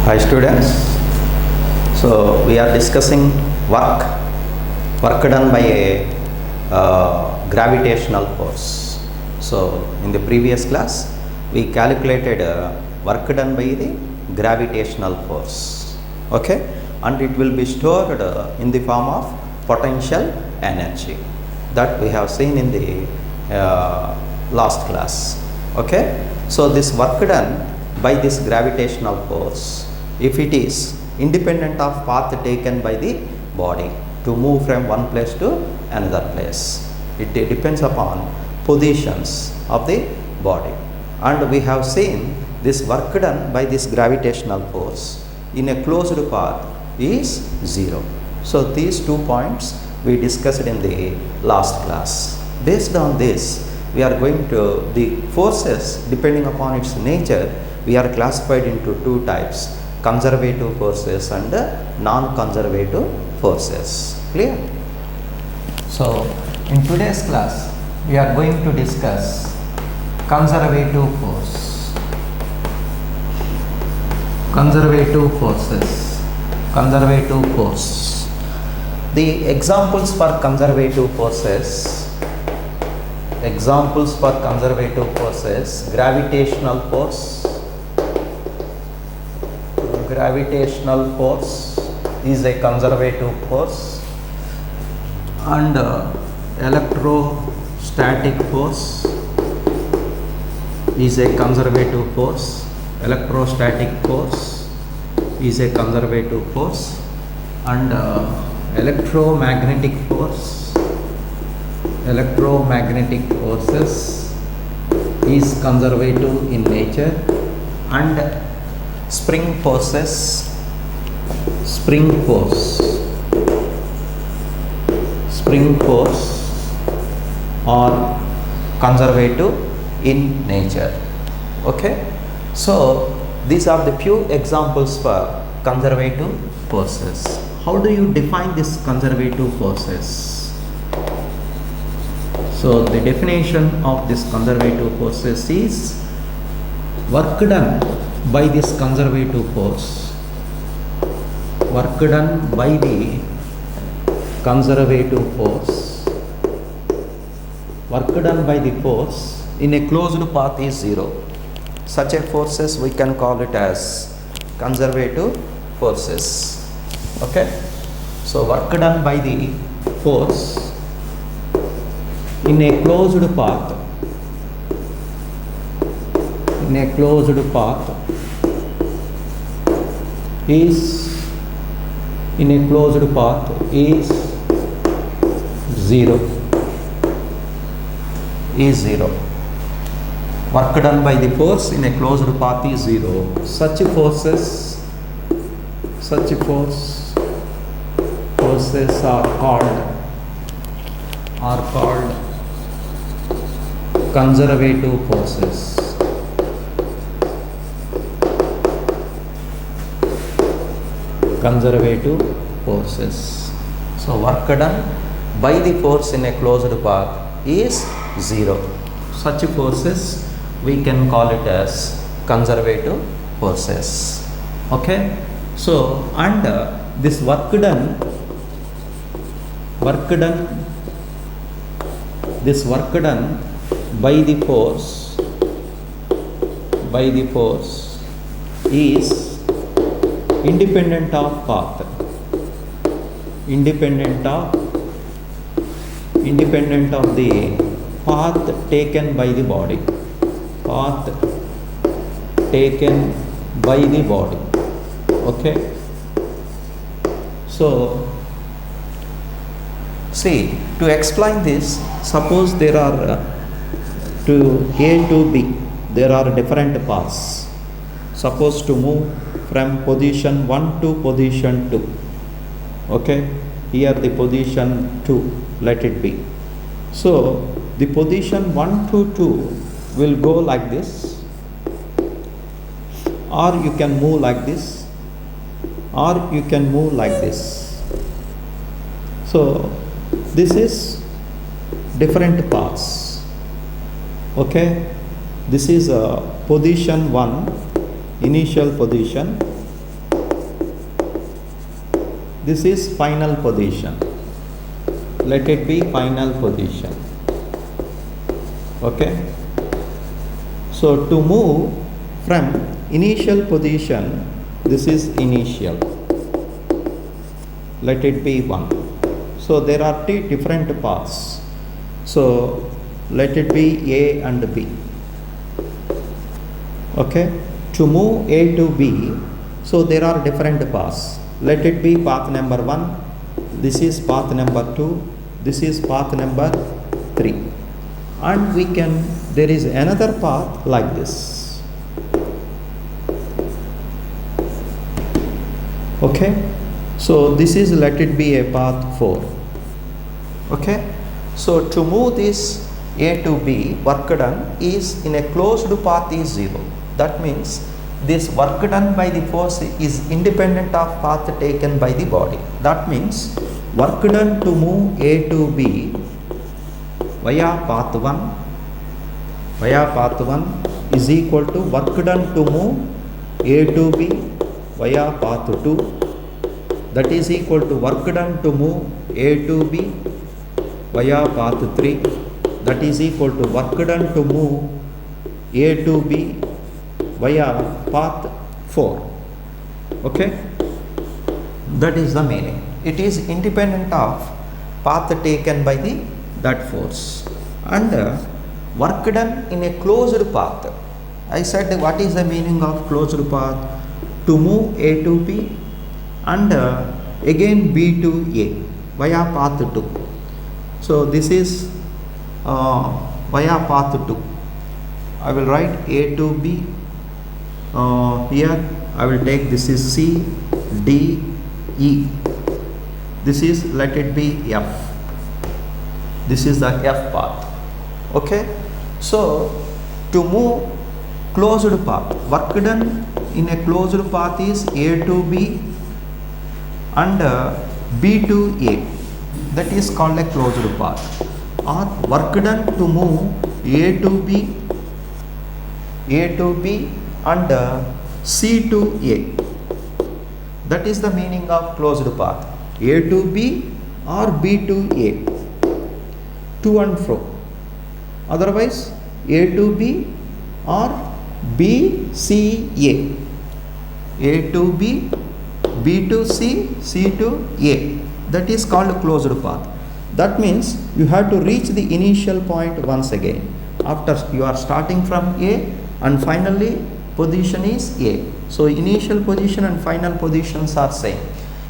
Hi students. So we are discussing work done by a gravitational force. So in the previous class we calculated work done by the gravitational force. Okay, and it will be stored in the form of potential energy that we have seen in the last class. Okay, so this work done by this gravitational force, if it is independent of path taken by the body to move from one place to another place, it depends upon positions of the body, and we have seen this work done by this gravitational force in a closed path is zero. So these 2 points we discussed in the last class. Based on this, we are going to the forces depending upon its nature. We are classified into 2 types: conservative forces and non-conservative forces. Clear? So in today's class we are going to discuss conservative force. Conservative forces. Conservative force. The examples for conservative forces. Examples for conservative forces: gravitational force. Gravitational force is a conservative force, and electrostatic force is a conservative force. Electrostatic force is a conservative force, and electromagnetic force, electromagnetic forces is conservative in nature, and spring forces, spring force are conservative in nature. Okay, so these are the few examples for conservative forces. How do you define these conservative forces? So the definition of this conservative forces is work done by this conservative force, work done by the conservative force, work done by the force in a closed path is zero. Such a forces we can call it as conservative forces. Okay, so work done by the force in a closed path, in a closed path is, in a closed path is zero, is zero. Work done by the force in a closed path is zero. Such forces are called conservative forces. Conservative forces. So work done by the force in a closed path is zero. Such forces we can call it as conservative forces. Okay, so and this work done this work done by the force is independent of path, independent of the path taken by the body, path taken by the body. Okay, so see, to explain this, suppose there are to A to B, there are different paths. Suppose to move from position 1 to position 2. Okay, here the position 2, let it be. So the position 1 to 2 will go like this, or you can move like this, or you can move like this. So this is different paths. Okay, this is position 1, initial position, this is final position. Let it be final position. Okay. So to move from initial position, this is initial. Let it be 1. So there are two different paths. So let it be A and B. Okay. To move A to B, so there are different paths. Let it be path number 1. This is path number 2. This is path number 3. And there is another path like this. Okay. So this is, let it be a path 4. Okay. So to move this A to B, work done is in a closed path is 0. That means this work done by the force is independent of path taken by the body. That means work done to move A to B via path 1 is equal to work done to move A to B via path 2, that is equal to work done to move A to B via path 3, that is equal to work done to move A to B via path 4. Okay. That is the meaning. It is independent of path taken by that force. And work done in a closed path. I said what is the meaning of closed path? To move A to B and again B to A via path 2. So this is via path 2. I will write A to B. Here I will take, this is C, D, E. This is, let it be F. This is the F path. Okay. So to move closed path, work done in a closed path is A to B and B to A. That is called a closed path. Or work done to move A to B and C to A. That is the meaning of closed path. A to B or B to A. To and fro. Otherwise A to B or B, C, A. A to B, B to C, C to A. That is called closed path. That means you have to reach the initial point once again. After you are starting from A and finally position is A. So initial position and final positions are same.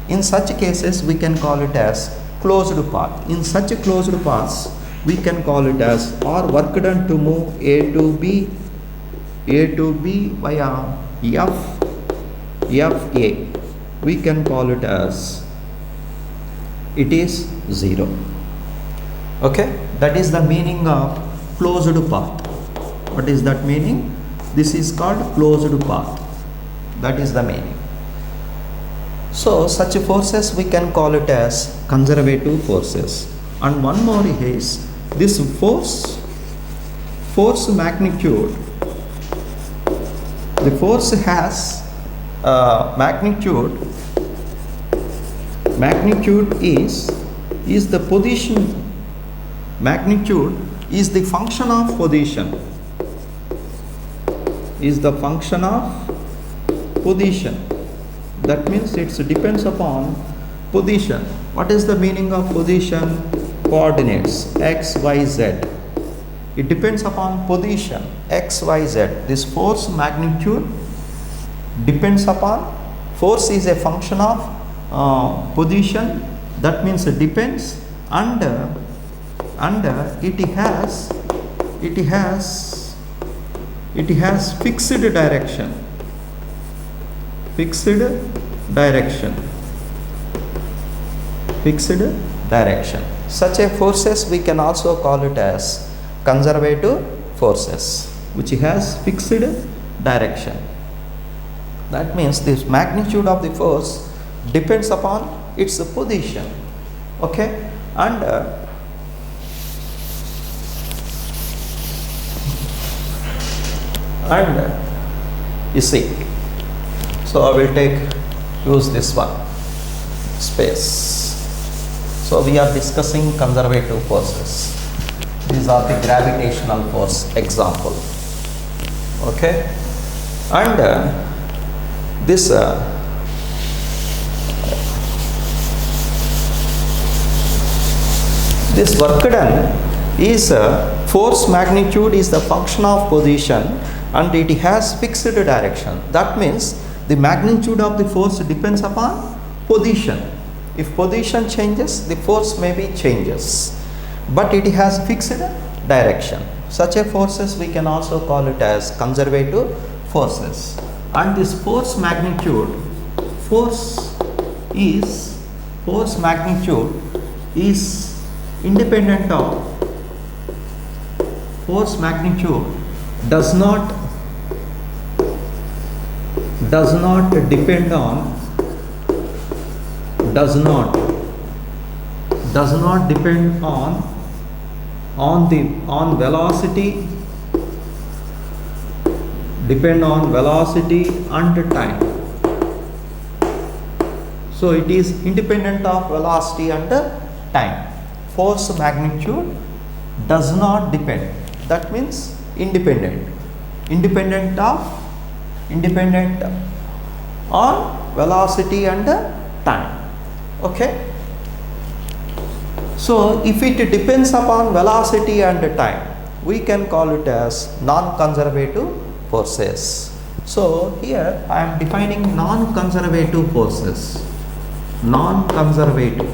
In such cases we can call it as closed path. In such closed paths we can call it as, or work done to move A to B via F, A. We can call it as, it is 0. Okay. That is the meaning of closed path. What is that meaning? This is called closed path. That is the meaning. So such forces we can call it as conservative forces. And one more is this force magnitude. The force has magnitude is the position. Magnitude is the function of position. Is the function of position. That means it depends upon position. What is the meaning of position? Coordinates x, y, z. It depends upon position x, y, z. This force magnitude depends upon, force is a function of position. That means it depends, and it has fixed direction. Fixed direction. Such a forces we can also call it as conservative forces, which has fixed direction. That means this magnitude of the force depends upon its position. Okay. And you see, so I will use this one. space. So we are discussing conservative forces. These are the gravitational force example. Okay, and this work done is force magnitude is the function of position and it has fixed direction. That means the magnitude of the force depends upon position. If position changes, the force may be changes, but it has fixed direction. Such a forces we can also call it as conservative forces. And this force magnitude is independent of force magnitude does not depend on velocity, depend on velocity and time. So it is independent of velocity and time. Force magnitude does not depend. That means independent on velocity and time. Okay. So if it depends upon velocity and time, we can call it as non-conservative forces. So here I am defining non-conservative forces. Non-conservative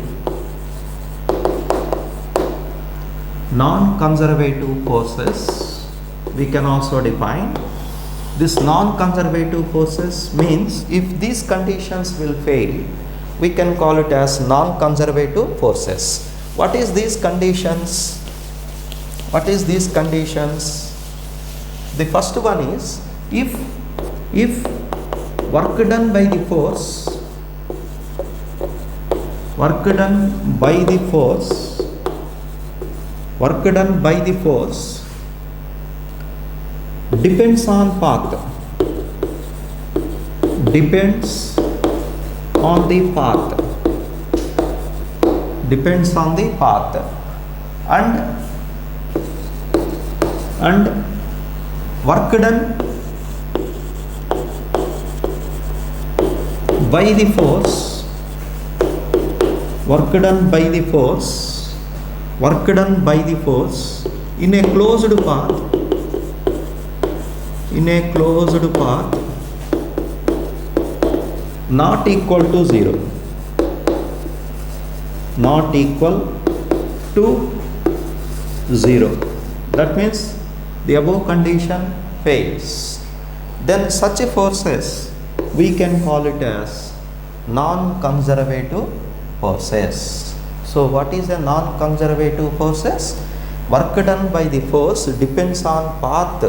forces we can also define. This non-conservative forces means if these conditions will fail, we can call it as non-conservative forces. What is these conditions? The first one is if work done by the force depends on path and work done by the force in a closed path not equal to 0, that means the above condition fails, then such a forces we can call it as non-conservative forces. So what is a non-conservative forces? Work done by the force depends on path,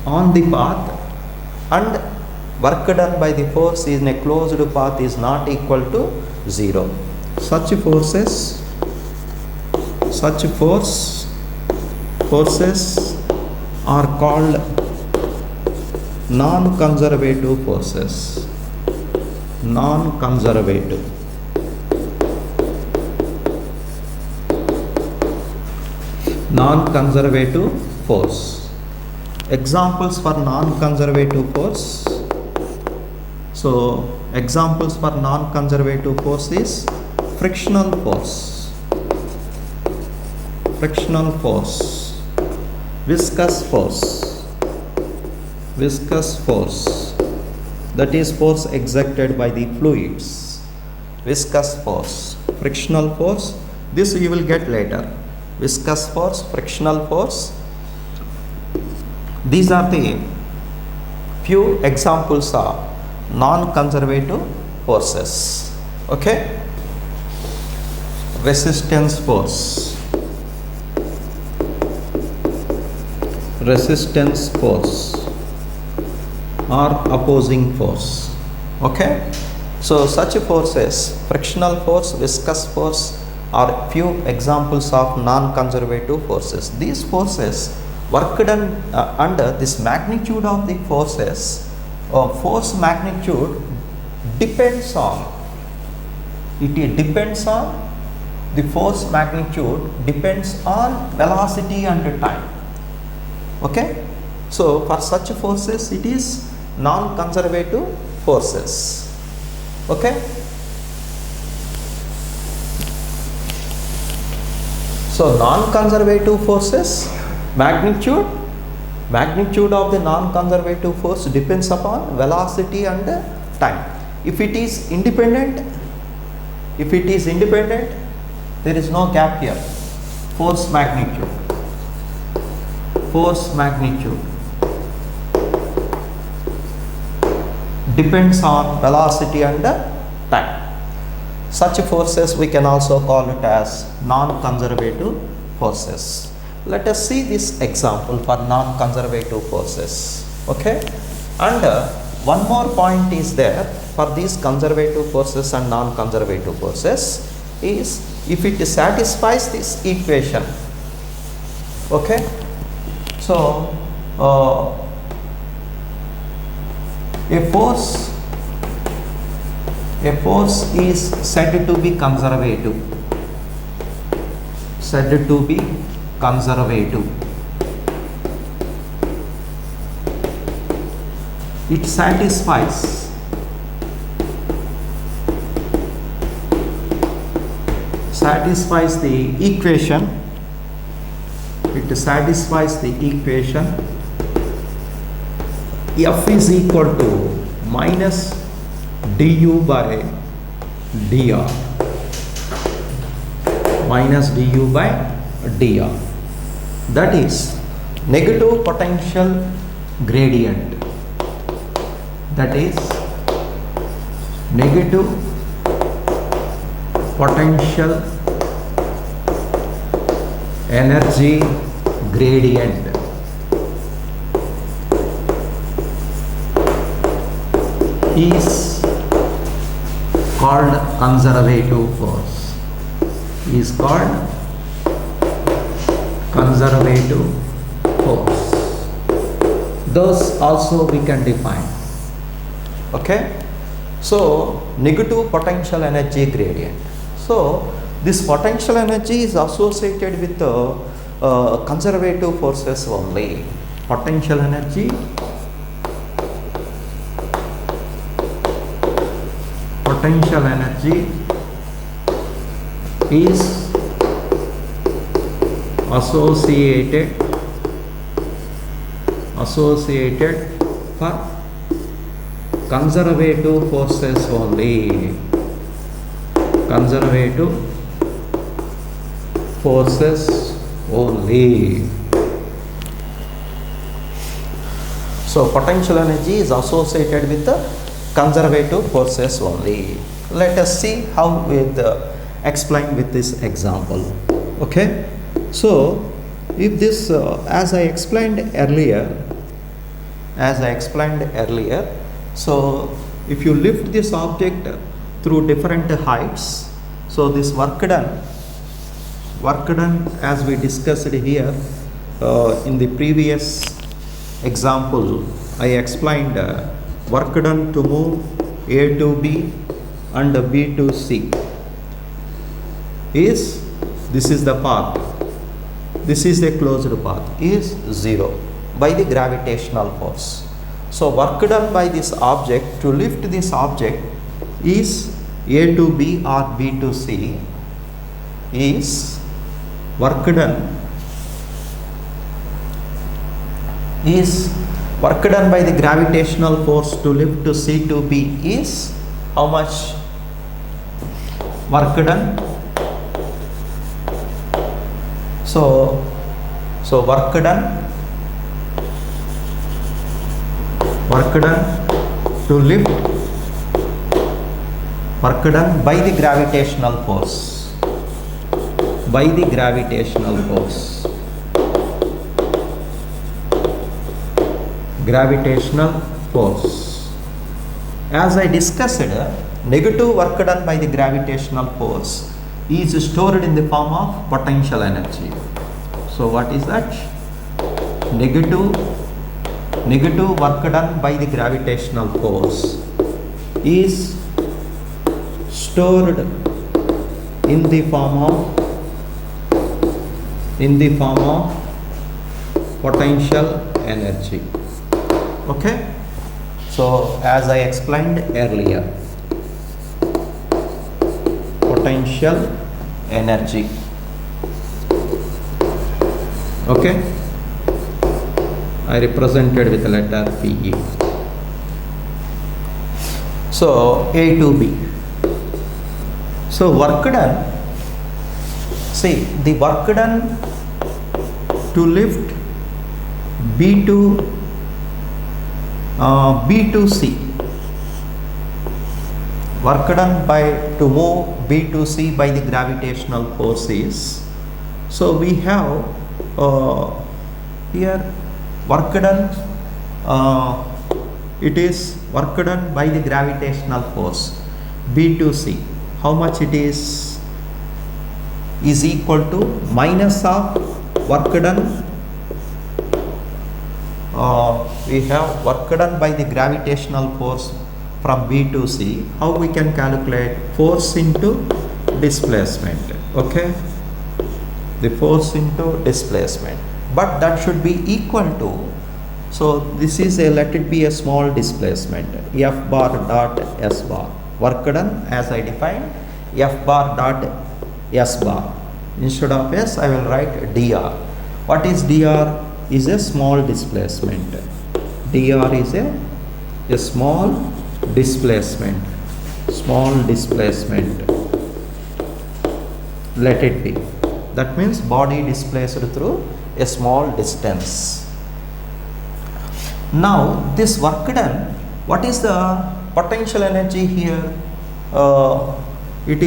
on the path, and work done by the force in a closed path is not equal to 0. Such forces are called non-conservative forces. Non-conservative force. Examples for non-conservative force. So examples for non-conservative force is frictional force, viscous force, that is force exerted by the fluids. Viscous force, frictional force, this you will get later. Viscous force, frictional force, these are the few examples of non-conservative forces. Okay. Resistance force or opposing force. Okay. So such forces, frictional force, viscous force, are few examples of non-conservative forces. These forces work done under this magnitude of the forces, force magnitude depends on, it depends on the force magnitude depends on velocity and time. Okay, so for such forces it is non-conservative forces. Okay, so non-conservative forces, magnitude of the non-conservative force depends upon velocity and time. If it is independent, there is no gap here. Force magnitude depends on velocity and time. Such forces we can also call it as non-conservative forces. Let us see this example for non-conservative forces. Okay, and one more point is there for these conservative forces and non-conservative forces is if it satisfies this equation. Okay, so a force is said to be conservative. It satisfies the equation. F is equal to minus du by dr. That is negative potential gradient. Energy gradient is called conservative force. Thus also we can define. Okay, so negative potential energy gradient. So this potential energy is associated with conservative forces only. Potential energy is associated for conservative forces only. So potential energy is associated with the conservative forces only. Let us see how we explain with this example. Okay, so if this as I explained earlier, so if you lift this object through different heights, so this work done as we discussed here in the previous example, I explained work done to move A to B and B to C is, this is the path, this is the closed path, is 0 by the gravitational force. So work done by this object to lift this object is A to B or B to C is work done by the gravitational force to lift to C to B is how much work done? So work done to lift, work done by the gravitational force, gravitational force. As I discussed, negative work done by the gravitational force is stored in the form of potential energy. So what is that? Negative work done by the gravitational force is stored in the form of potential energy. Okay, so as I explained earlier, potential energy. Okay, I represented with the letter PE. So A to B. So work done. See, the work done to lift B to C. Work done to move B to C by the gravitational forces. So we have here work done. It is work done by the gravitational force B to C. How much it is equal to minus of work done. We have work done by the gravitational force from B to C. How we can calculate? Force into displacement. Okay, the force into displacement, but that should be equal to, so this is a, let it be a small displacement, F bar dot S bar. Work done as I defined, F bar dot S bar. Instead of S I will write dr. What is dr? Is a small displacement. Dr is a small displacement. Let it be. That means body displaced through a small distance. Now this work done, what is the potential energy here? It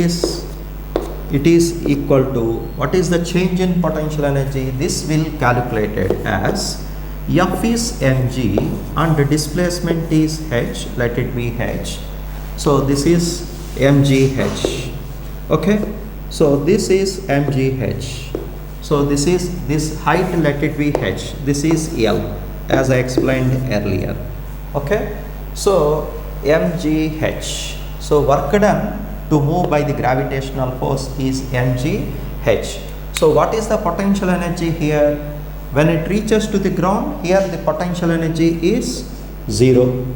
is equal to, what is the change in potential energy? This will calculate it as F is mg and the displacement is h, let it be h. So this is mgh. Okay, so this is mgh. So this is this height, let it be h. This is L as I explained earlier. Okay, so mgh. So work done to move by the gravitational force is mgh. So what is the potential energy here? When it reaches to the ground, here the potential energy is 0.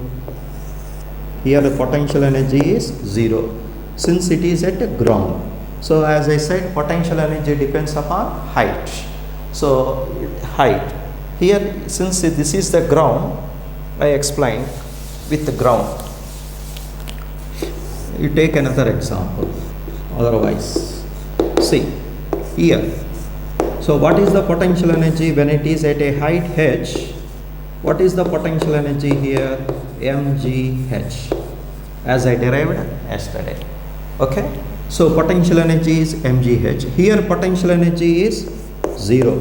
Here the potential energy is 0 since it is at the ground. So as I said, potential energy depends upon height. So height here, since this is the ground, I explained with the ground. You take another example, otherwise see here. So what is the potential energy when it is at a height h? What is the potential energy here? mgh, as I derived yesterday. Okay, so potential energy is mgh. Here potential energy is 0.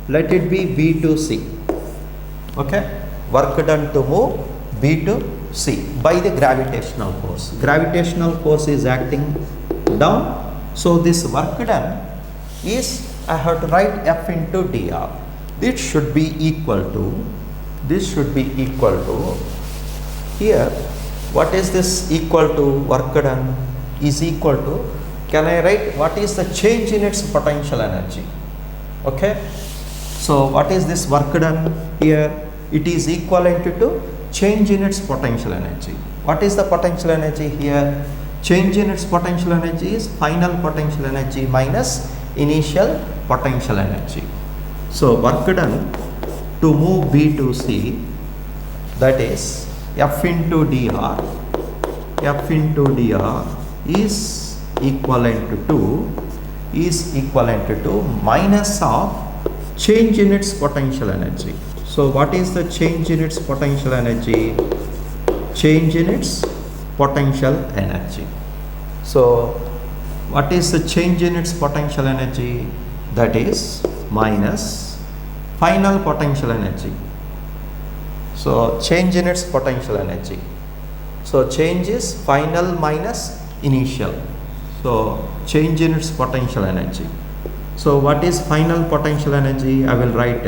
Let it be B to C. Okay, work done to move B to C by the gravitational force. Gravitational force is acting down. So this work done is, I have to write F into dr. This should be equal to, here, what is this equal to? Work done is equal to, can I write what is the change in its potential energy? Okay, so what is this work done here? It is equivalent to change in its potential energy. What is the potential energy here? Change in its potential energy is final potential energy minus initial potential energy. So work done to move B to C, that is F into dr. F into dr is equivalent to minus of change in its potential energy. So what is the change in its potential energy? Change in its potential energy. So what is the change in its potential energy? That is minus final potential energy. So change in its potential energy. So change is final minus initial. So change in its potential energy. So what is final potential energy? I will write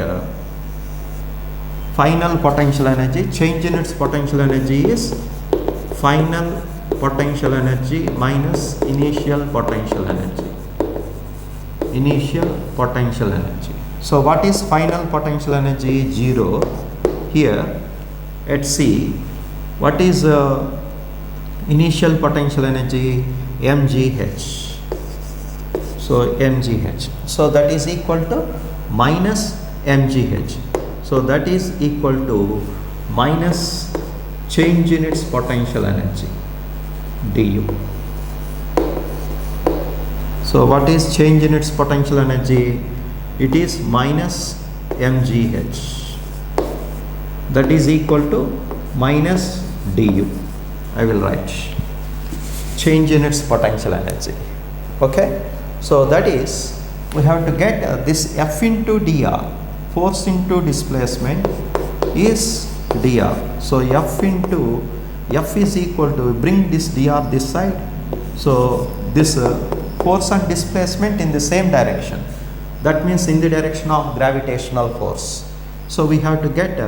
final potential energy, change in its potential energy is final potential energy minus initial potential energy. Initial potential energy. So what is final potential energy? 0. Here at C, what is initial potential energy? mgh. So mgh. So that is equal to minus mgh. So that is equal to minus change in its potential energy du. So what is change in its potential energy? It is minus mgh. That is equal to minus du. I will write change in its potential energy. Okay. So that is, we have to get this F into dr, force into displacement is dr. So F into F is equal to, bring this dr this side. So this force and displacement in the same direction. That means in the direction of gravitational force. So we have to get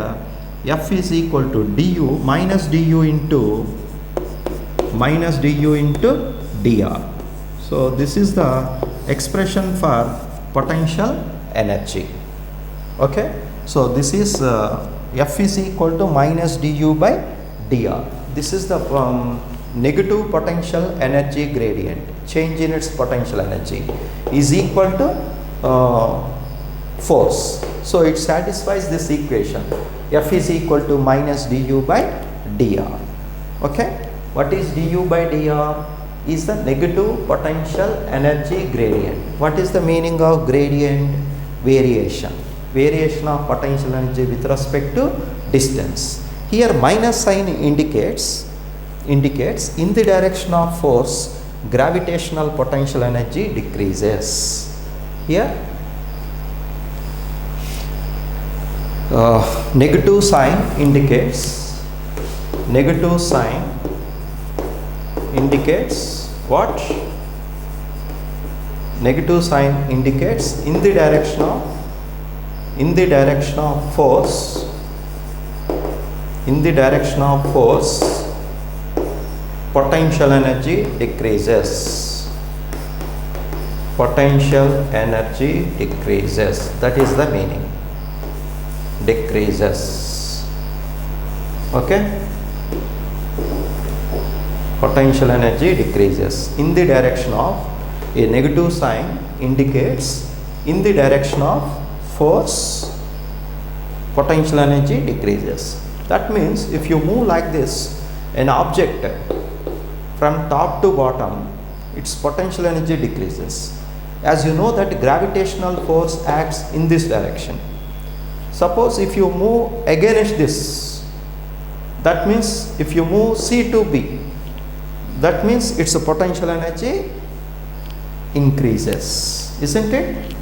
F is equal to du minus du into dr. So this is the expression for potential energy. Okay. So this is F is equal to minus du by dr. This is the negative potential energy gradient, change in its potential energy, is equal to force. So it satisfies this equation. F is equal to minus du by dr. Okay. What is du by dr? Is the negative potential energy gradient. What is the meaning of gradient? Variation. Variation of potential energy with respect to distance. Here minus sign indicates in the direction of force, gravitational potential energy decreases. Here negative sign indicates what? Negative sign indicates in the direction of force, potential energy decreases. Potential energy decreases. That is the meaning. Decreases. Okay. Potential energy decreases in the direction of, a negative sign indicates in the direction of force, potential energy decreases. That means if you move like this, an object from top to bottom, its potential energy decreases. As you know that gravitational force acts in this direction. Suppose if you move against this, that means if you move C to B, that means its potential energy increases, isn't it?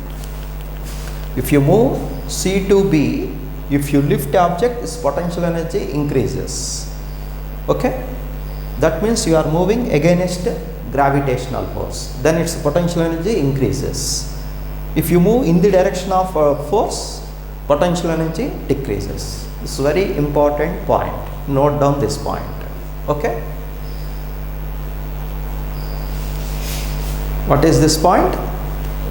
If you move C to B, if you lift the object, its potential energy increases. Okay. That means you are moving against gravitational force, then its potential energy increases. If you move in the direction of force, potential energy decreases. It's a very important point. Note down this point. Okay. What is this point?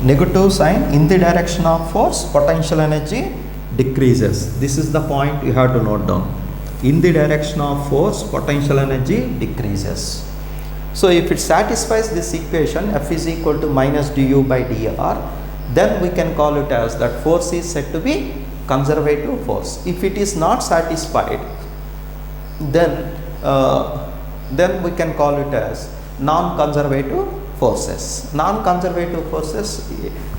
Negative sign in the direction of force, potential energy decreases. This is the point you have to note down. In the direction of force, potential energy decreases. So if it satisfies this equation, F is equal to minus du by dr, then we can call it as that force is said to be conservative force. If it is not satisfied, then we can call it as non-conservative forces. Non-conservative forces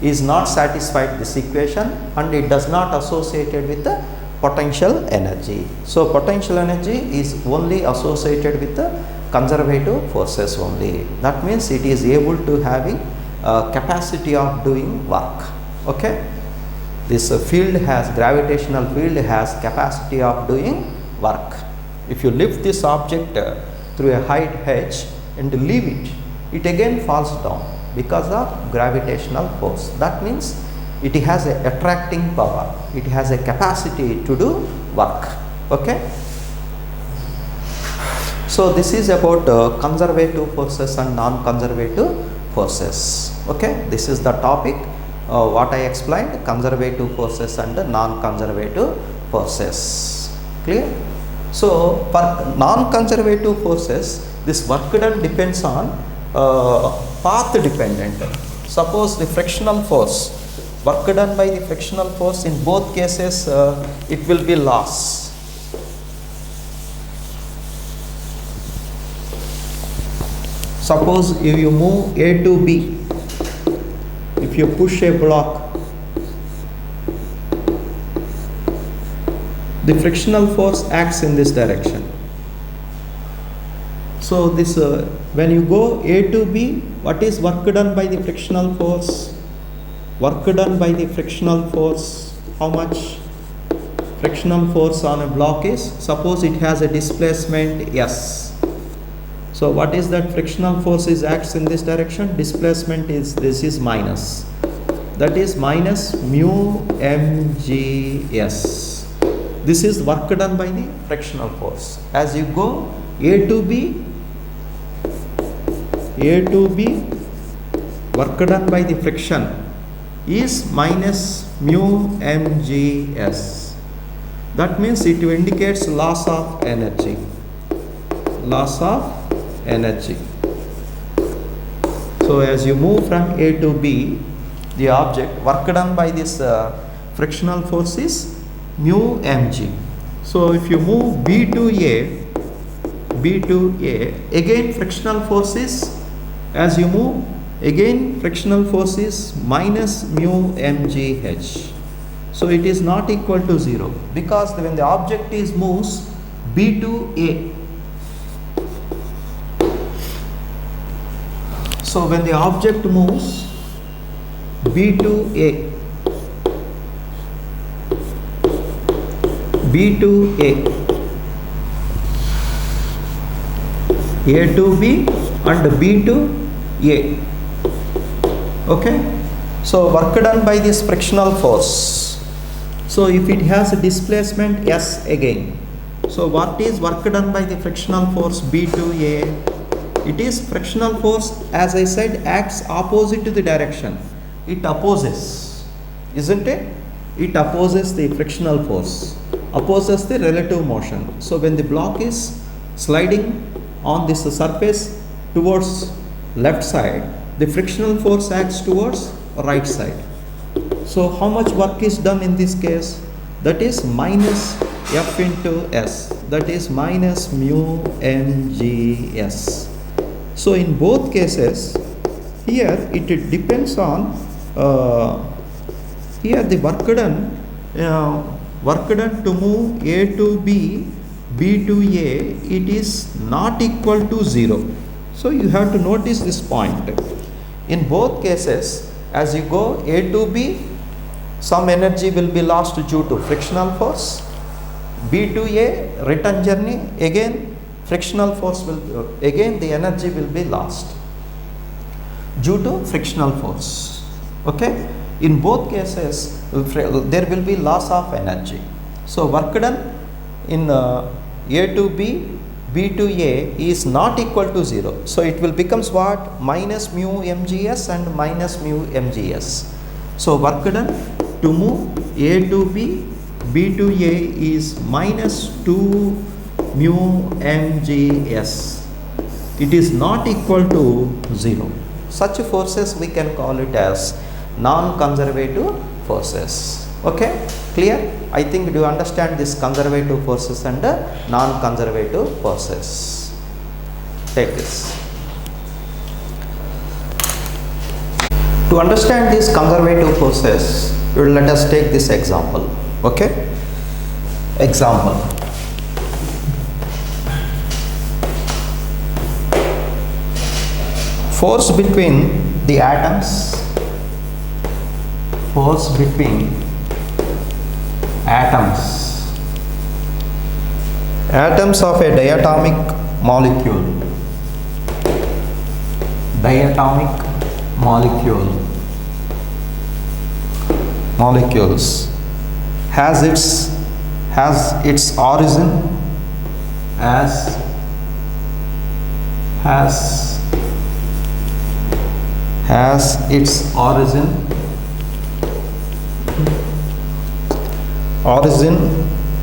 is not satisfied this equation and it does not associated with the potential energy. So potential energy is only associated with the conservative forces only. That means it is able to having capacity of doing work. Okay. This field has, gravitational field has capacity of doing work. If you lift this object through a height h and leave it, it again falls down because of gravitational force. That means it has a attracting power, it has a capacity to do work. Okay. So this is about conservative forces and non-conservative forces. Okay, this is the topic what I explained, conservative forces and non-conservative forces. Clear? So for non-conservative forces, this work done depends on path dependent. Suppose the frictional force, work done by the frictional force, in both cases it will be loss. Suppose if you move A to B, if you push a block, the frictional force acts in this direction. So this when you go A to B, what is work done by the frictional force? Work done by the frictional force, how much? Frictional force on a block is, suppose it has a displacement S. So what is that frictional force is acts in this direction? Displacement is, this is minus. That is minus mu mgs. This is work done by the frictional force. As you go A to B, work done by the friction is minus mu mgs. That means it indicates loss of energy. Loss of energy. So as you move from A to B, the object, work done by this frictional force is mu mg. So if you move B to A, again frictional force is, as you move, again frictional force is minus mu mgh. So it is not equal to 0, because when the object is moves B to A, so when the object moves B to A, A to B and B to A. Okay. So work done by this frictional force. So if it has a displacement S again, so what is work done by the frictional force B to A? It is frictional force, as I said, acts opposite to the direction. It opposes, isn't it? It opposes the frictional force, opposes the relative motion. So when the block is sliding on this surface towards left side, the frictional force acts towards right side. So how much work is done in this case? That is minus F into S, that is minus mu mgs. So in both cases, here it depends on here the work done to move A to B, B to A, it is not equal to 0. So you have to notice this point. In both cases, as you go A to B, some energy will be lost due to frictional force. B to A, return journey, again frictional force will, again the energy will be lost due to frictional force. Okay. In both cases, there will be loss of energy. So work done in A to B, B to A is not equal to 0. So it will becomes what? Minus mu mgs and minus mu mgs. So work done to move A to B, B to A is minus 2 mu mgs. It is not equal to 0. Such forces we can call it as non-conservative forces. Okay, clear? I think do you understand this conservative forces and non-conservative forces? Take this. To understand these conservative forces, let us take this example. Okay, example. Force between the atoms. Force between atoms. Atoms of a diatomic molecule. Diatomic molecule. Molecules has has its origin as has its origin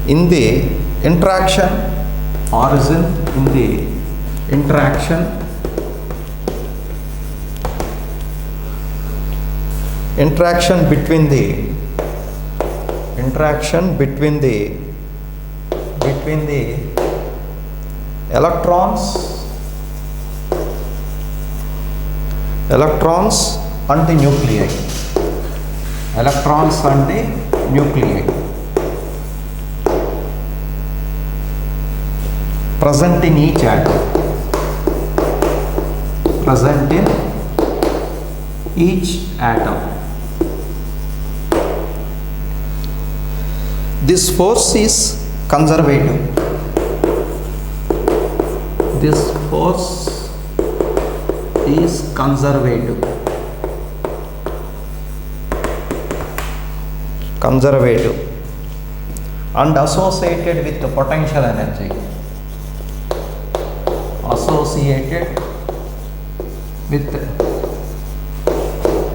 in the interaction between the electrons and the nuclei. Present in each atom. This force is conservative. And associated with the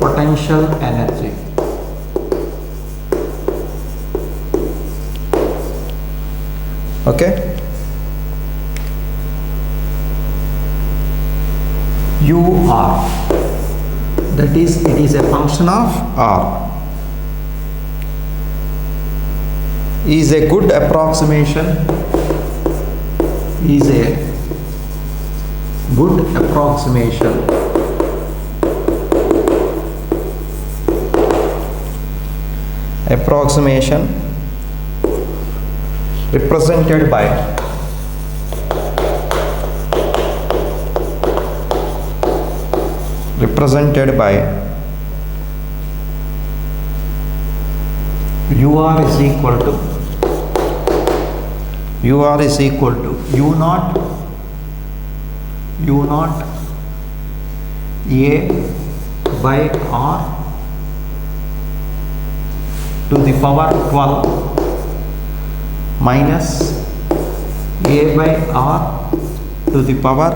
potential energy. Okay. UR, that is, it is a function of R, is a good approximation, represented by UR is equal to U naught A by R to the power 12 minus A by R to the power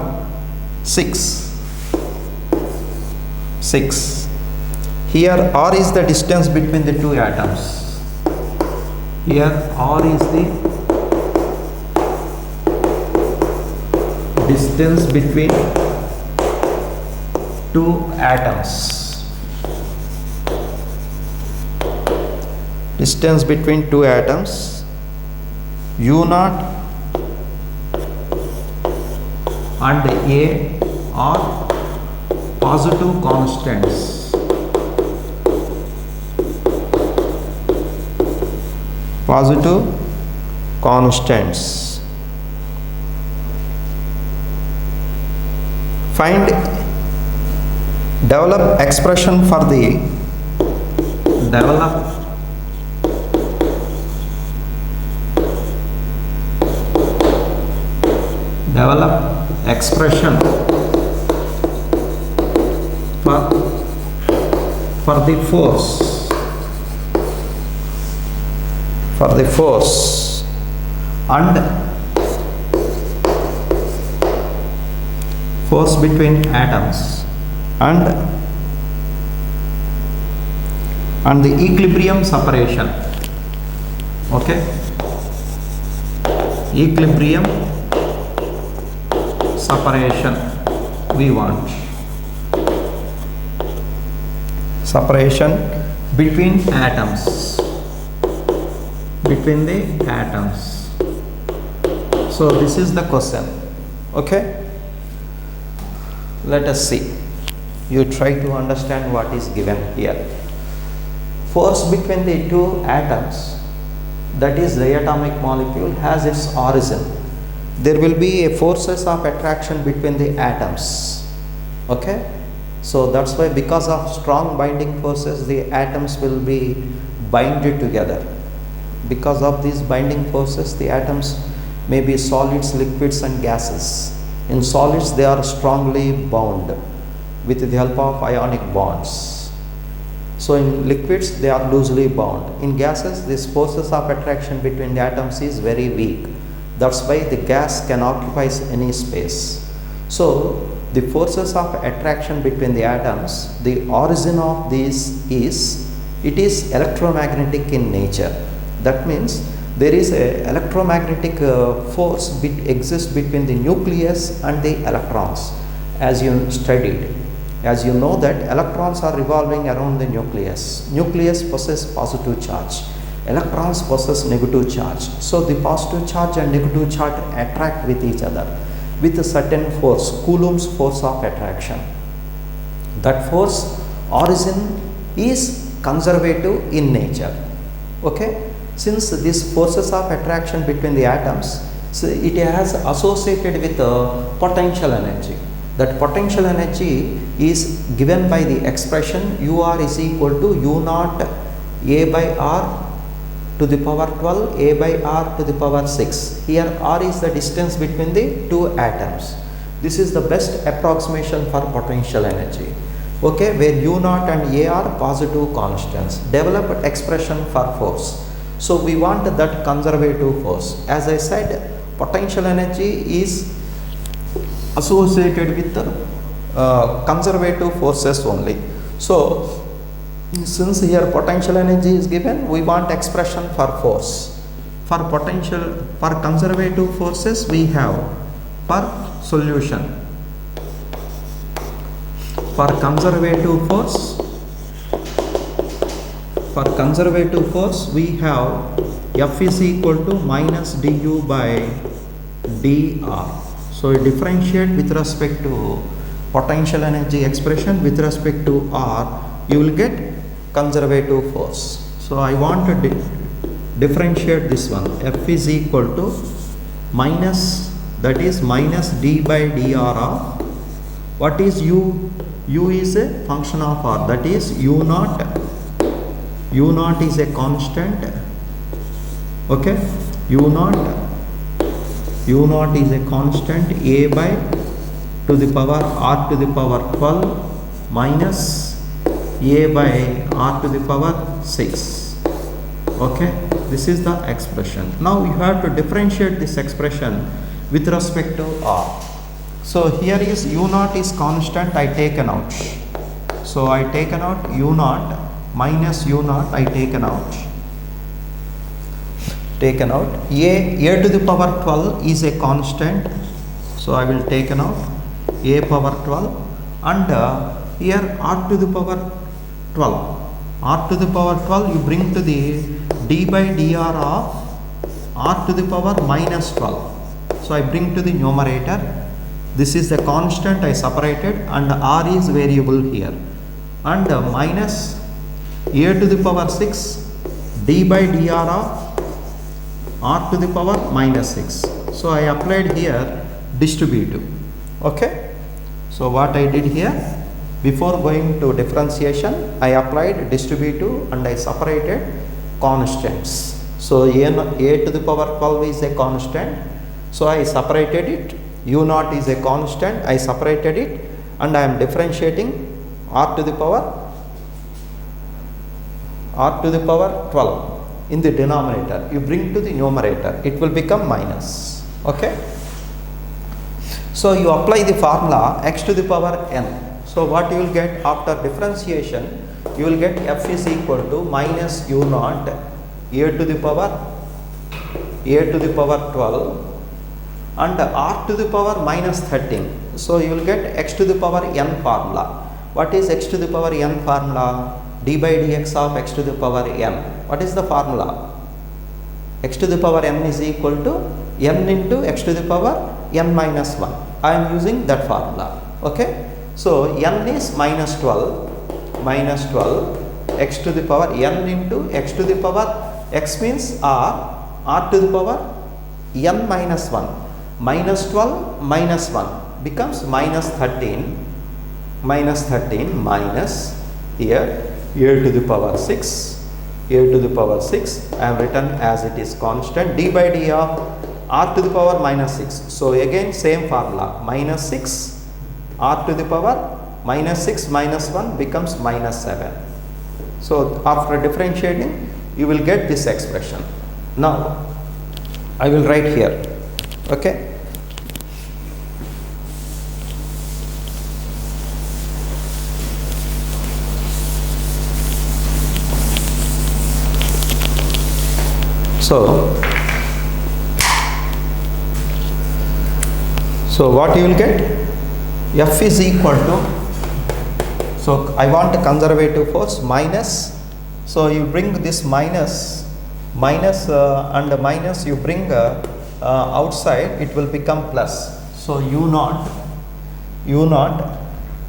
6. Here R is the distance between the two atoms. Here R is the distance between two atoms. U naught and A are positive constants. Develop expression for the for the force and force between atoms and the equilibrium separation. Okay, equilibrium separation we want. Separation between the atoms. So this is the question. Okay, let us see. You try to understand what is given here. Force between the two atoms, that is the atomic molecule, has its origin. There will be a forces of attraction between the atoms. Okay, so that's why, because of strong binding forces, the atoms will be binded together. Because of these binding forces, the atoms may be solids, liquids and gases. In solids, they are strongly bound with the help of ionic bonds. So in liquids they are loosely bound. In gases this forces of attraction between the atoms is very weak. That's why the gas can occupy any space. So the forces of attraction between the atoms, the origin of this is, it is electromagnetic in nature. That means there is a electromagnetic force exists between the nucleus and the electrons, as you studied. As you know that electrons are revolving around the nucleus. Nucleus possesses positive charge. Electrons possess negative charge. So the positive charge and negative charge attract with each other with a certain force, Coulomb's force of attraction. That force origin is conservative in nature. Okay? Since these forces of attraction between the atoms, so it has associated with potential energy. That potential energy is given by the expression UR is equal to U naught A by R to the power 12 A by R to the power 6. Here R is the distance between the two atoms. This is the best approximation for potential energy. Okay, where U naught and A are positive constants. Develop expression for force. So we want that conservative force. As I said, potential energy is associated with the conservative forces only. So since here potential energy is given, we want expression for force. For conservative forces we have per solution. For conservative force we have F is equal to minus du by dr. So differentiate with respect to potential energy expression with respect to R, you will get conservative force. So I want to differentiate this one. F is equal to minus, that is minus d by dr of, what is U? U is a function of R, that is U naught. U naught is a constant. Okay, U naught is a constant. A by to the power R to the power 12 minus A by R to the power 6. Okay, this is the expression. Now you have to differentiate this expression with respect to R. So here is U naught is constant, I taken out. So I taken out U naught minus U naught, I taken out. A to the power 12 is a constant. So I will taken out A power 12 and here R to the power 12. R to the power 12 you bring to the d by dr of R to the power minus 12. So I bring to the numerator. This is the constant I separated and R is variable here. And minus A to the power 6 d by dr of R to the power minus 6. So I applied here distributive. Okay. So what I did here, before going to differentiation, I applied distributive and I separated constants. So A to the power 12 is a constant. So I separated it. U naught is a constant. I separated it and I am differentiating R to the power 12 in the denominator. You bring to the numerator, it will become minus. Okay. So you apply the formula x to the power n. So what you will get after differentiation, you will get F is equal to minus U naught A to the power 12 and R to the power minus 13. So you will get x to the power n formula. What is x to the power n formula? D by dx of x to the power n. What is the formula? X to the power n is equal to n into x to the power n minus 1. I am using that formula. Okay. So n is minus 12 x to the power n into x to the power x means r to the power n minus 1. Minus 12 minus 1 becomes minus 13 minus here a to the power 6. A to the power 6 I have written as it is constant d by d of r to the power minus 6. So again same formula, minus 6 r to the power minus 6 minus 1 becomes minus 7. So after differentiating, you will get this expression. Now I will write here. Okay. So what you will get? F is equal to, so I want a conservative force minus, so you bring this minus and minus you bring outside, it will become plus. So u naught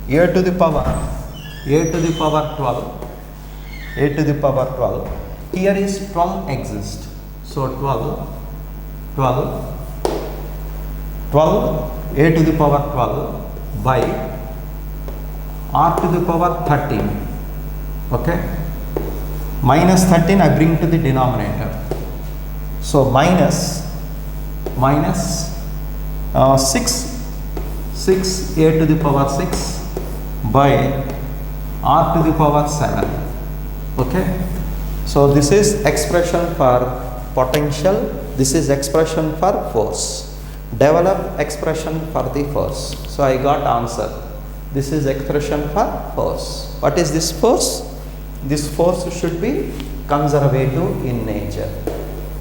a to the power 12, here is 12 exists. So 12 a to the power 12 by r to the power 13. Okay. Minus 13 I bring to the denominator. So minus 6 a to the power 6 by r to the power 7. Okay. So this is expression for potential, this is expression for force. Develop expression for the force. So I got answer. This is expression for force. What is this force? This force should be conservative in nature.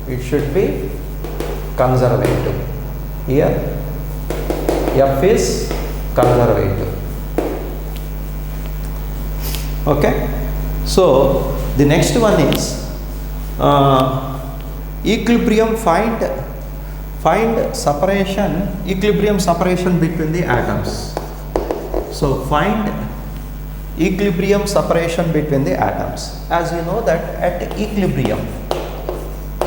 It should be conservative. Here F is conservative. Okay. So the next one is equilibrium, find separation, equilibrium separation between the atoms. So find equilibrium separation between the atoms. As you know that at equilibrium,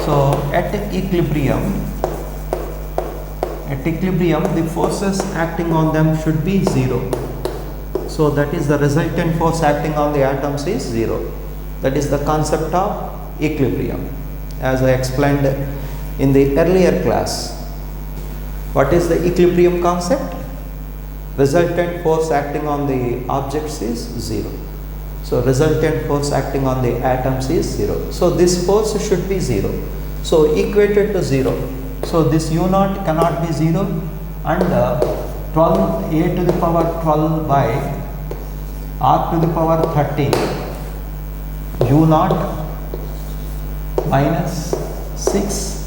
so at equilibrium the forces acting on them should be 0. So that is the resultant force acting on the atoms is 0. That is the concept of equilibrium, as I explained in the earlier class. What is the equilibrium concept? Resultant force acting on the objects is 0. So resultant force acting on the atoms is 0. So this force should be 0. So equated to 0. So this u naught cannot be 0, and 12 a to the power 12 by r to the power 13 u naught minus 6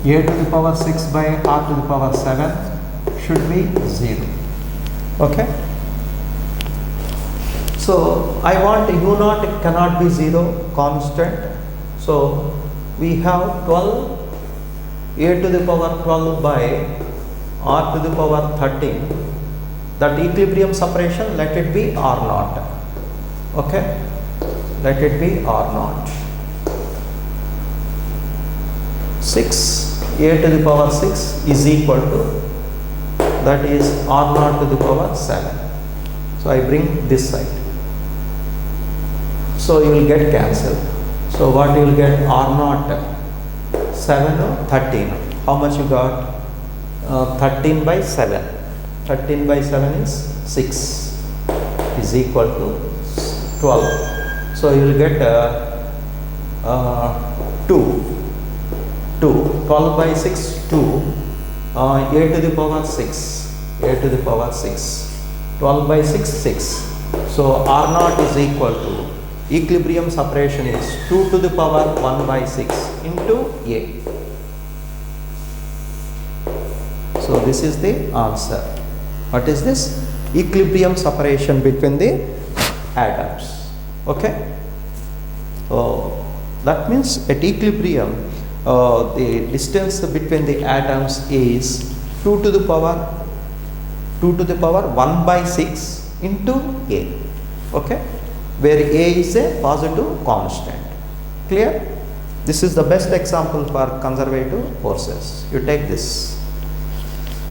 a to the power 6 by r to the power 7 should be 0. Okay. So I want u naught cannot be 0, constant. So we have 12 a to the power 12 by r to the power 13. That equilibrium separation, let it be r naught. Okay. Let it be r naught. 6 a to the power 6 is equal to, that is r naught to the power 7. So I bring this side. So you will get cancelled. So what you will get? R naught 7 or 13. How much you got? 13 by 7. 13 by 7 is 6 is equal to 12. So you will get 2. 12 by 6, 2. A to the power 6. A to the power 6. 12 by 6, 6. So R naught is equal to, equilibrium separation is 2 to the power 1 by 6 into A. So this is the answer. What is this? Equilibrium separation between the atoms. Okay. So that means at equilibrium, the distance between the atoms is 2 to the power 1 by 6 into A. Okay. Where A is a positive constant. Clear? This is the best example for conservative forces. You take this.